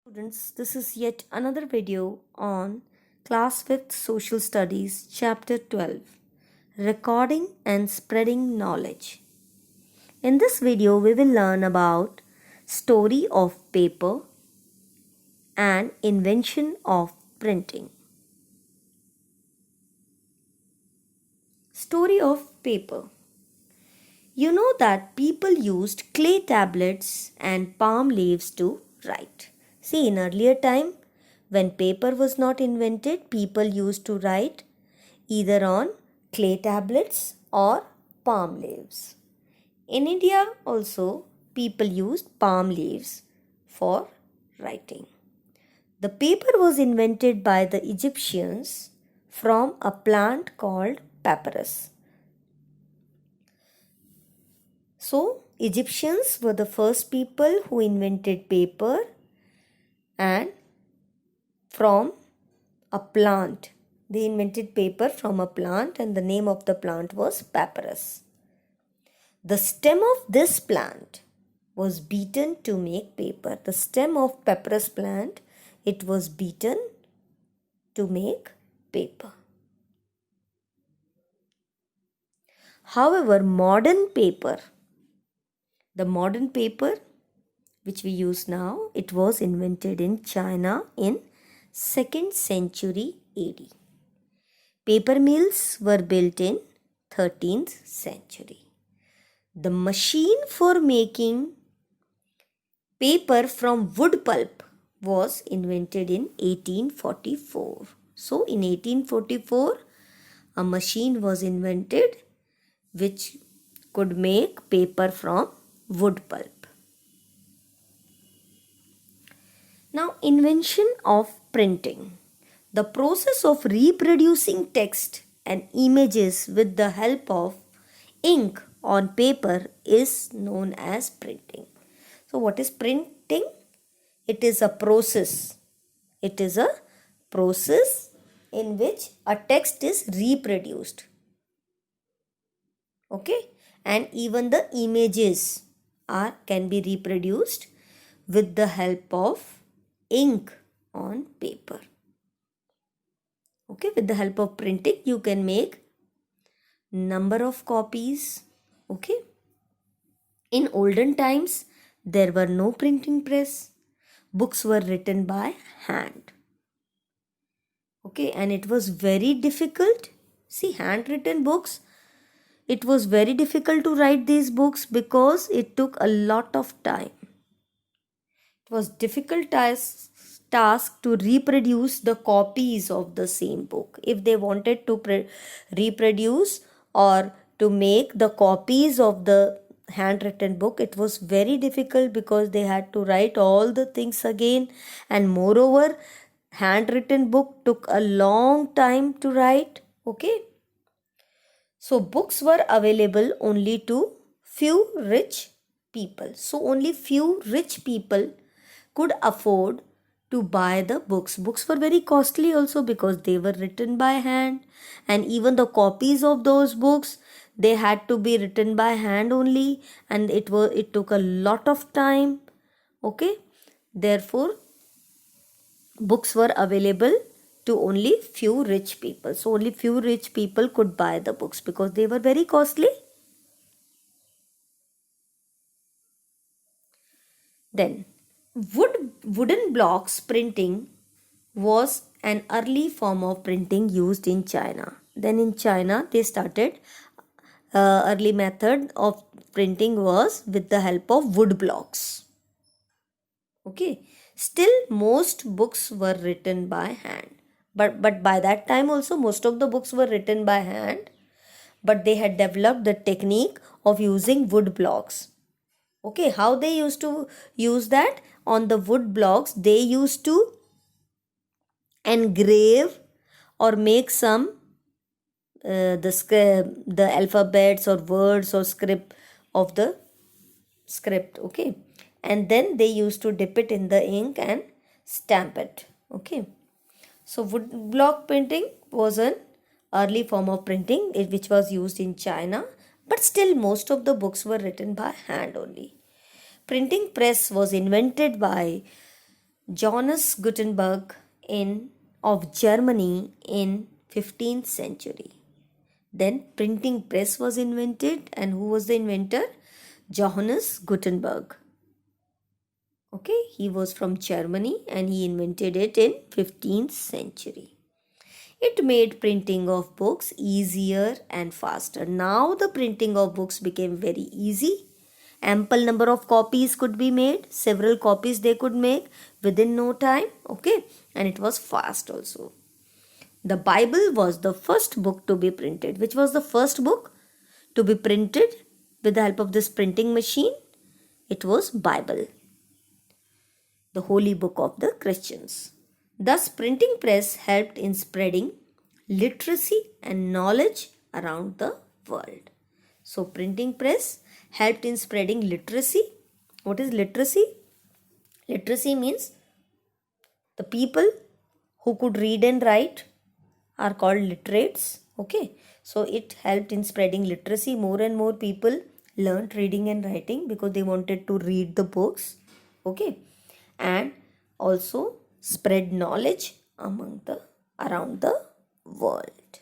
Students, this is yet another video on Class 5th Social Studies Chapter 12 Recording and Spreading Knowledge. In this video, we will learn about story of paper and invention of printing. Story of paper. You know that people used clay tablets and palm leaves to write. See, in earlier time, when paper was not invented, people used to write either on clay tablets or palm leaves. In India also, people used palm leaves for writing. The paper was invented by the Egyptians from a plant called papyrus. So, Egyptians were the first people who invented paper and from a plant. They invented paper from a plant and the name of the plant was papyrus. The stem of this plant was beaten to make paper. The stem of papyrus plant, it was beaten to make paper. However, the modern paper which we use now, it was invented in China in 2nd century AD. Paper mills were built in 13th century. The machine for making paper from wood pulp was invented in 1844. So in 1844, a machine was invented which could make paper from wood pulp. Now, invention of printing. The process of reproducing text and images with the help of ink on paper is known as printing. So, what is printing? It is a process. It is a process in which a text is reproduced. Okay? And even the images can be reproduced with the help of ink on paper. Okay, with the help of printing, you can make number of copies. Okay. In olden times, there were no printing press. Books were written by hand. Okay, and it was very difficult. See, handwritten books, it was very difficult to write these books because it took a lot of time. It was difficult task to reproduce the copies of the same book. If they wanted to reproduce or to make the copies of the handwritten book, it was very difficult because they had to write all the things again, and moreover, handwritten book took a long time to write. Okay, so books were available only to few rich people. So only few rich people could afford to buy the books. Books were very costly also because they were written by hand, and even the copies of those books, they had to be written by hand only, and it took a lot of time. Okay, therefore books were available to only few rich people. So only few rich people could buy the books because they were very costly. Then wooden blocks printing was an early form of printing used in China. Then in China they started early method of printing was with the help of wood blocks. Okay, still most books were written by hand, but by that time also most of the books were written by hand, but they had developed the technique of using wood blocks. Okay, how they used to use that? On the wood blocks, they used to engrave or make some the alphabets or words or script of the script. Okay, and then they used to dip it in the ink and stamp it. Okay, so wood block printing was an early form of printing which was used in China, but still most of the books were written by hand only. Printing press was invented by Johannes Gutenberg of Germany in 15th century. Then printing press was invented, and who was the inventor? Johannes Gutenberg. Okay, he was from Germany and he invented it in 15th century. It made printing of books easier and faster. Now the printing of books became very easy. Ample number of copies could be made. Several copies they could make within no time. Okay, and it was fast also. The Bible was the first book to be printed. Which was the first book to be printed with the help of this printing machine? It was Bible, the holy book of the Christians. Thus, printing press helped in spreading literacy and knowledge around the world. So, printing press helped in spreading literacy. What is literacy? Literacy means the people who could read and write are called literates. Okay, so it helped in spreading literacy. More and more people learned reading and writing because they wanted to read the books. Okay, and also spread knowledge around the world.